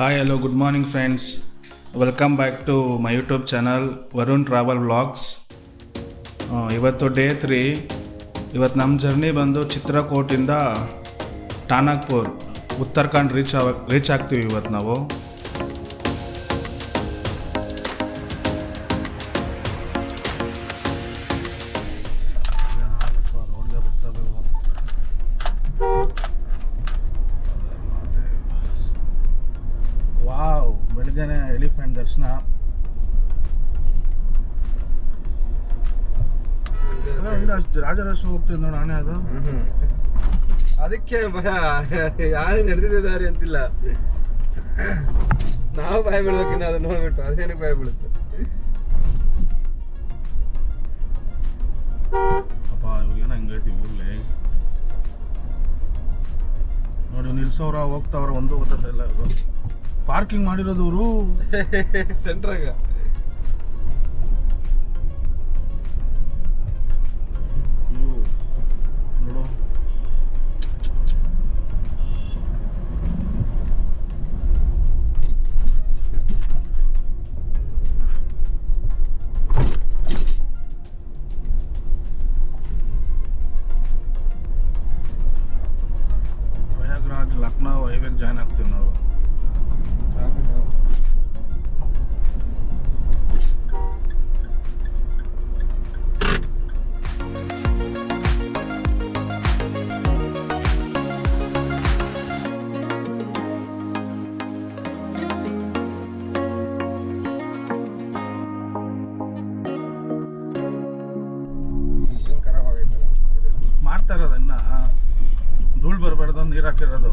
Hi, hello, good morning, friends. Welcome back to my YouTube channel, Varun Travel Vlogs. ಇವತ್ತು day 3. ಇವತ್ತು ನಮ್ಮ journey ಬಂದು ಚಿತ್ರಕೂಟಿಂದ ಟಾನಕ್ಪುರ್ Uttarakhand reach ಆಗ್ತೀವಿ ಇವತ್ತು ನಾವು. ವಾವ್, ಬೆಳಗ್ಗೆನೆ ಎಲಿಫೆಂಟ್ ದರ್ಶನ. ರಾಜರಾಜ ಹೋಗ್ತಿದ್ದ ನೋಡ ಆನೆ ಅದು. ಅದಕ್ಕೆ ಭಯ, ಯಾರು ನಡೆದಿದೆ ದಾರಿ ಅಂತಿಲ್ಲ. ನಾವು ಭಯ ಬೀಳ್ಬೇಕಿನ್ನ ಅದನ್ನ ನೋಡ್ಬಿಟ್ಟು ಅದೇನಕ್ಕೆ ಭಯ ಬೀಳುತ್ತೆ. ಅಪ್ಪ ಇವಾಗೇನ ಹಂಗೈತಿ ಊರ್ಲಿ ನೋಡಿ, ನಿಲ್ಸೋರ ಹೋಗ್ತಾವ್ರ ಒಂದು ಗೊತ್ತಿಲ್ಲ. ಇದು ಪಾರ್ಕಿಂಗ್ ಮಾಡಿರೋದವರು ಸೆಂಟ್ರಾಗ. ನೋಡು, ಪ್ರಯಾಗ್ರಾಜ್ ಲಕ್ನೋ ಹೈವೇಗೆ ಜಾಯ್ನ್ ಆಗ್ತೀವಿ ನಾವು. ಏನ್ ಖರಾಬ್ ಆಗೈತಲ್ಲ. ಮಾಡ್ತಾ ಇರೋದು ಇನ್ನ ಧೂಳು ಬರಬಾರ್ದು ನೀರು ಹಾಕಿರೋದು.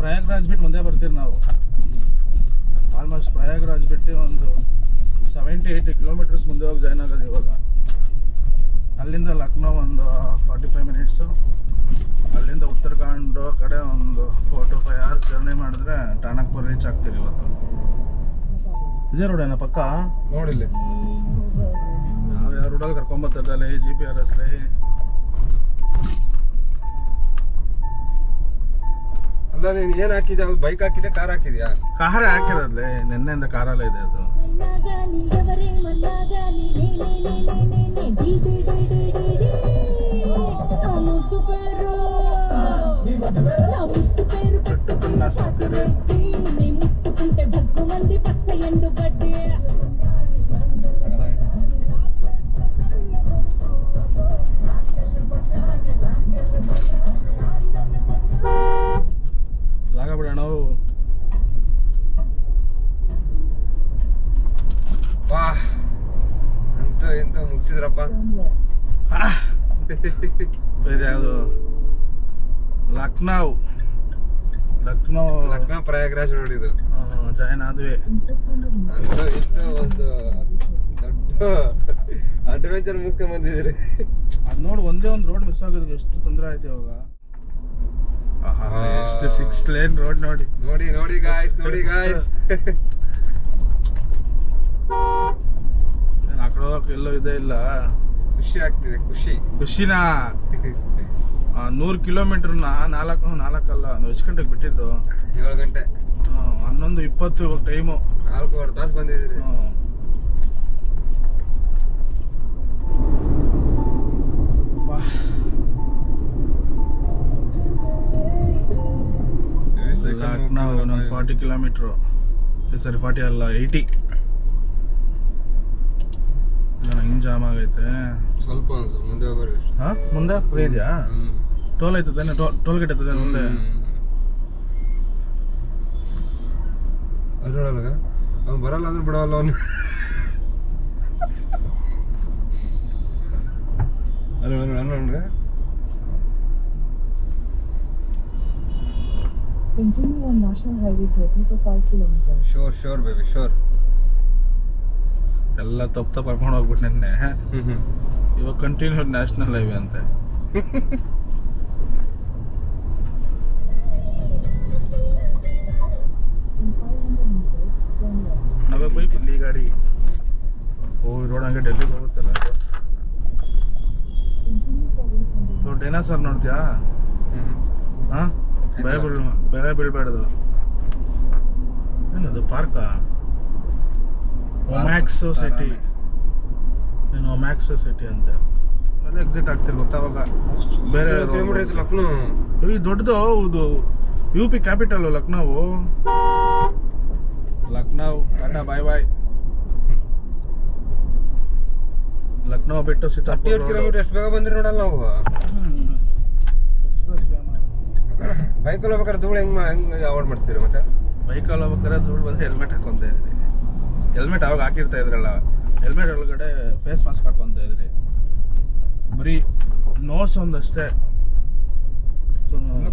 ಪ್ರಯಾಗ್ರಾಜ್ ಬಿಟ್ಟು ಮುಂದೆ ಬರ್ತೀವಿ ನಾವು. ಆಲ್ಮೋಸ್ಟ್ ಪ್ರಯಾಗ್ರಾಜ್ ಬಿಟ್ಟು ಒಂದು 70-80 ಕಿಲೋಮೀಟರ್ಸ್ ಮುಂದೆ ಹೋಗಿ ಜಾಯ್ನ್ ಆಗೋದು ಇವಾಗ. ಅಲ್ಲಿಂದ ಲಕ್ನೋ ಒಂದು 45 ಮಿನಿಟ್ಸು, ಅಲ್ಲಿಂದ ಉತ್ತರಾಖಂಡ್ ಕಡೆ ಒಂದು 4 to 5 hours ಜರ್ನಿ ಮಾಡಿದ್ರೆ ಟಾನಕ್ಪುರ್ ರೀಚ್ ಆಗ್ತೀರಿ ಇವತ್ತು. ಇದೇ ರೋಡೇನ ಪಕ್ಕ? ನೋಡಿಲ್ಲಿ ನಾವು ಯಾವ ರೋಡಲ್ಲಿ ಕರ್ಕೊಂಬರ್ತದಲ್ಲ GPS ಅಲ್ಲ. ನೀನ್ ಏನ್ ಹಾಕಿದ್ಯಾ? ಅವ್ರು ಬೈಕ್ ಹಾಕಿದ್ಯಾ, ಕಾರ್ ಹಾಕಿದ್ಯಾ? ಕಾರೇ ಹಾಕಿರೋದ್ಲೆ, ನಿನ್ನೆಯಿಂದ ಕಾರಲ್ಲೇ ಇದೆ ಅದು. ಜಾಗ ಬಿಡೋಣ. ವಾ, ಅಂತೂ ಇಂತೂ ಮುಗಿಸಿದ್ರಪ್ಪ. ಇದು ಯಾವುದು? ಲಕ್ನೋ ಲಕ್ನೋ ಪ್ರಯಾಗ್ರಾಜ್ ನೋಡಿದ್ದು. ಜಾಯ್ನ್ ಆದ್ವಿ. ಅಂತೂ ಇಂತೂ ಒಂದು ದೊಡ್ಡ ಅಡ್ವೆಂಚರ್ ಮುಗಿಸ್ಕೊಂಡ್ ಬಂದಿದ್ದೀರಿ. ಅದು ನೋಡಿ, ಒಂದೇ ಒಂದು ರೋಡ್ ಮಿಸ್ ಆಗೋದು ಎಷ್ಟು ತೊಂದರೆ ಆಯ್ತು ಇವಾಗ. ಎಷ್ಟು 6 lane ರೋಡ್ ನೋಡಿ. ನೋಡಿ ಗಾಯ್ಸ್. ಆ ಕಡೆ ಹೋಗಕ್ಕೆ ಎಲ್ಲೋ ಇದೆ ಇಲ್ಲ. ಖುಷಿ ಆಗ್ತಿದೆ, ಖುಷಿನಾ? 100 ಕಿಲೋಮೀಟರ್ನ 4 ಅಲ್ಲ, ನಾವು ಎಷ್ಟು ಗಂಟೆಗೆ ಬಿಟ್ಟಿದ್ದು? 7 ಗಂಟೆ. 11:20 ಇವಾಗ ಟೈಮು. 4.25 ತಾಸು ಬಂದಿದ್ದೀರಿ. ಲಕ್ನೋ ಒಂದು 40 ಕಿಲೋಮೀಟ್ರು, ಸರಿ 40 ಅಲ್ಲ 80. ಹಿಂಗೆ ಜಾಮ್ ಆಗೈತೆ. ಸ್ವಲ್ಪ ಮುಂದೆ ಹೋಗೋರು. ಮುಂದೆ ಫ್ರೀ ಇದೆಯಾ? ಟೋಲ್ ಐತದೇನೆ? ಟೋಲ್ ಗೇಟ್ ಐತದೆ ಮುಂದೆ? ಅದ್ರೊಳಗ ಅವ್ನು ಬರಲ್ಲ ಅಂದ್ರೆ ಬಿಡವಲ್ಲ ಅವನು. ಅಲ್ಲ Continue on National Highway 30 for 5 kilometers. Sure baby sure. ಎಲ್ಲ ತಪ್ಪು ಕರ್ಕೊಂಡು ಹೋಗ್ಬಿಟ್ಟು ನಿನ್ನೆ. ಇವಾಗ ಕಂಟಿನ್ಯೂ ನ್ಯಾಷನಲ್ ಹೈವೇ ಅಂತೆ. In 500 meters, turn left. ನಾವೇ ಬೈಕ್ ಇಲ್ಲಿ ಗಾಡಿ. ರೋಡ್ ಹಂಗೆ ಡೆಲ್ಲಿಗೆ ಹೋಗುತ್ತಲ್ಲ. Continue for 800 ಡೈನಾಸರ್ ನೋಡ್ತೀಯಾ? ಹಾಂ ಭಯ ಬೀಳ್ಬಾರ್ದು. ಏನದು ಪಾರ್ಕಾ? ಒಮ್ಯಾಕ್ಸ್ ಸೊಸೈಟಿ. ಏನು ಒಮ್ಯಾಕ್ಸ್ ಸೊಸೈಟಿ ಅಂತ ಅಲ್ಲಿ ಎಕ್ಸಿಟ್ ಆಗ್ತಿರ್ ಗೊತ್ತಾವಾಗ ಬೇರೆ ಕಿಲೋಮೀಟರ್ ಐತಿ ಲಕ್ನೋ. ಈ ದೊಡ್ಡದು ಹೌದು, UP ಕ್ಯಾಪಿಟಲ್ ಲಕ್ನೋ. ಟಾಟಾ ಬಾಯ್ ಬಾಯ್. ಲಕ್ನೋ ಬಿಟ್ಟು ಸೀತಾಪುರ 38 ಕಿಲೋಮೀಟರ್ ಎಷ್ಟು ಬೇಗ ಬಂದಿರಿ ನೋಡಲ್ಲ ನಾವು. ಎಕ್ಸ್ಪ್ರೆಸ್ ಬೈಕಲ್ಲಿ ಹೋಗ್ಬೇಕಾದ್ರೆ ಧೂಳು ಹೆಂಗೆ ಅವಾಯ್ಡ್ ಮಾಡ್ತೀರಿ ಮತ್ತೆ? ಬೈಕಲ್ಲಿ ಹೋಗ್ಬೇಕಾದ್ರೆ ಧೂಳು ಬಂದರೆ ಹೆಲ್ಮೆಟ್ ಹಾಕೊಂತ ಇದ್ರಿ. ಹೆಲ್ಮೆಟ್ ಅವಾಗ ಹಾಕಿರ್ತಾ ಇದ್ರಲ್ಲ, ಹೆಲ್ಮೆಟ್ ಒಳಗಡೆ ಫೇಸ್ ಮಾಸ್ಕ್ ಹಾಕೊಂತ ಇದ್ರಿ. ಬರೀ ನೋಸ್ ಒಂದಷ್ಟೇ.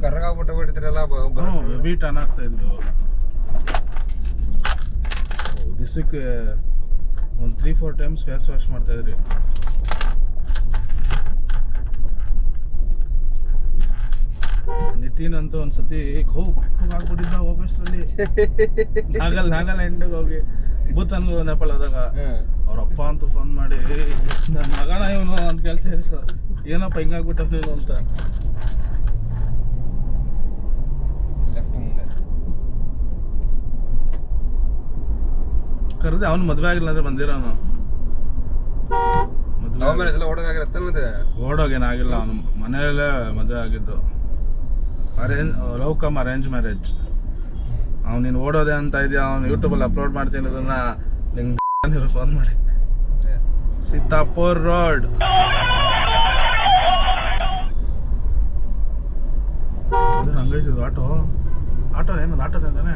ಕರ್ರಾಗ್ಬಿಟ್ಟು ಬಿಡ್ತೀರಲ್ಲ. ವೀಟ್ ಆನ್ ಆಗ್ತಾ ಇದ್ವಿ ಅವಾಗ. ದಿವಸಕ್ಕೆ ಒಂದು 3-4 ಟೈಮ್ಸ್ ಫೇಸ್ ವಾಶ್ ಮಾಡ್ತಾ ಇದ್ರಿ. ನಿತಿನ್ ಅಂತೂ ಒಂದ್ಸತಿ ಹೋಗ್ಬಿಟ್ಟಿದ್ದ ಹೋಗೋಷ್ಟರಲ್ಲಿ ನಾಗಲ್ ಎಂಡಿಗೆ ಹೋಗಿ ಭೂತಾನ್ಗೆ ನೇಪಾಳ ಹೋದಾಗ ಅವ್ರ ಅಪ್ಪ ಅಂತೂ ಫೋನ್ ಮಾಡಿ ನನ್ನ ಮಗನ ಇವನು ಅಂತ ಕೇಳ್ತಾ ಇರಿ ಸರ್, ಏನಪ್ಪ ಹಿಂಗಾಗ್ಬಿಟ್ಟ ನೀನು ಅಂತ. ಕರೆದೆ ಅವ್ನು ಮದುವೆ ಆಗಿಲ್ಲ ಅಂದ್ರೆ ಬಂದಿರೋನು. ಓಡೋಗೇನಾಗಿಲ್ಲ, ಅವನು ಮನೆಯಲ್ಲೇ ಮದುವೆ ಆಗಿದ್ದು. Love come arrange marriage. ಅವ್ನು ನೀನು ಓಡೋದೆ ಅಂತ ಇದೆಯಾ, ಅವ್ನು ಯೂಟ್ಯೂಬಲ್ಲಿ ಅಪ್ಲೋಡ್ ಮಾಡ್ತೀನಿ ಅದನ್ನ ನಿಂಗೆ ಫೋನ್ ಮಾಡಿ. ಸೀತಾಪುರ್ ರೋಡ್. ಹಂಗೈತಿದ್ದು ಆಟೋ ಏನದು ಆಟೋದಿಂದಾನೆ.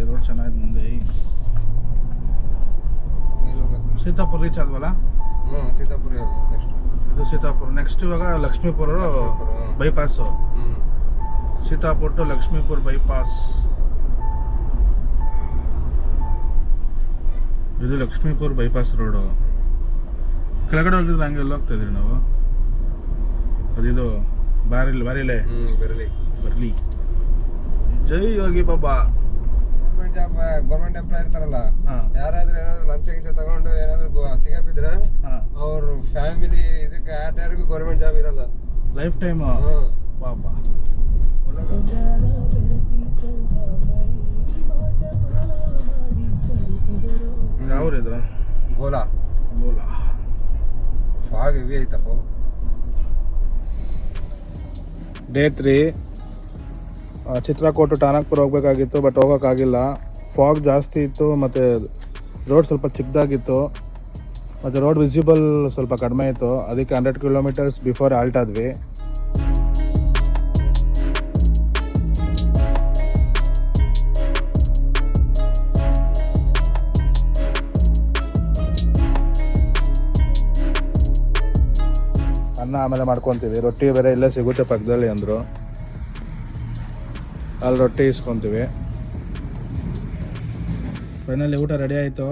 ರೋಡ್ ಚೆನ್ನಾಗಿದೆ ಮುಂದೆ. ಸೀತಾಪುರ್ ರೀಚ್ ಆದ್ವಲ್ಲ. ಸೀತಾಪುರ ಇದು ಸೀತಾಪುರ. ನೆಕ್ಸ್ಟ್ ಇವಾಗ Lakshmipura bypass. Sitapura to Lakshmipura bypass. ಇದು ಲಕ್ಷ್ಮೀಪುರ ಬೈಪಾಸ್ ರೋಡು. ಕೆಳಗಡೆ ಹೋಗಿದ್ರೆ ಹಂಗೆ ಎಲ್ಲ ಹೋಗ್ತಾ ಇದ್ರಿ ನಾವು. ಅದಿದು ಬಾರಿಲೆ ಬರ್ಲಿ. ಜೈ ಯೋಗಿ ಬಾಬಾ. ಗೌರ್ಮೆಂಟ್ ಎಂಪ್ಲಾಯ್ ಇರ್ತಾರಲ್ಲ, ಯಾರಾದ್ರೂ ಏನಾದ್ರು ಲಂಚ ಗಿಂಚ ತಗೊಂಡು ಏನಾದ್ರು ಸಿಗಬಿದ್ರೆ ಅವ್ರ ಫ್ಯಾಮಿಲಿ ಇದಕ್ಕೆ ಯಾರ್ಯಾರಿಗೂ ಗೌರ್ಮೆಂಟ್ ಜಾಬ್ ಇರಲ್ಲ ಲೈಫ್ ಟೈಮ್. ಬಾಬಾ ಯಾವ್ರಿದು? ಗೋಲಾ ಫಾಗ್ ಇವಿ ಐತಪ್ಪ. ಡೇ 3 ಚಿತ್ರಕೋಟ ಟಾನಕ್ಪುರ ಹೋಗ್ಬೇಕಾಗಿತ್ತು, ಬಟ್ ಹೋಗೋಕ್ಕಾಗಿಲ್ಲ. ಫಾಗ್ ಜಾಸ್ತಿ ಇತ್ತು ಮತ್ತು ರೋಡ್ ಸ್ವಲ್ಪ ಚಿಕ್ಕದಾಗಿತ್ತು ಮತ್ತು ರೋಡ್ ವಿಸಿಬಲ್ ಸ್ವಲ್ಪ ಕಡಿಮೆ ಇತ್ತು. ಅದಕ್ಕೆ 100 ಕಿಲೋಮೀಟರ್ಸ್ ಬಿಫೋರ್ ಆಲ್ಟ್ ಆದ್ವಿ. ಅನ್ನ ಆಮೇಲೆ ಮಾಡ್ಕೊತೀವಿ. ರೊಟ್ಟಿ ಬೇರೆ ಇಲ್ಲೇ ಸಿಗುತ್ತೆ ಪಕ್ಕದಲ್ಲಿ ಅಂದರು, ಅಲ್ಲಿ ರೊಟ್ಟಿ ಇಸ್ಕೊತೀವಿ. ಫೈನಲಿ ಊಟ ರೆಡಿ ಆಯಿತು.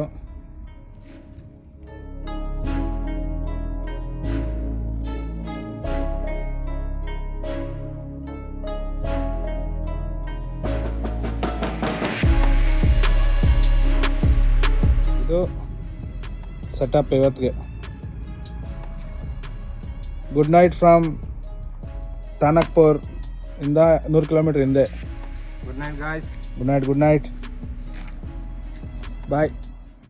ಇದು ಸೆಟಪ್ ಇವತ್ತಿಗೆ. ಗುಡ್ ನೈಟ್ ಫ್ರಮ್ ಟಾನಕ್ಪುರ್ ಇಂದ 100 ಕಿಲೋಮೀಟರ್ ಹಿಂದೆ. Good night guys. Good night. ಬಾಯ್.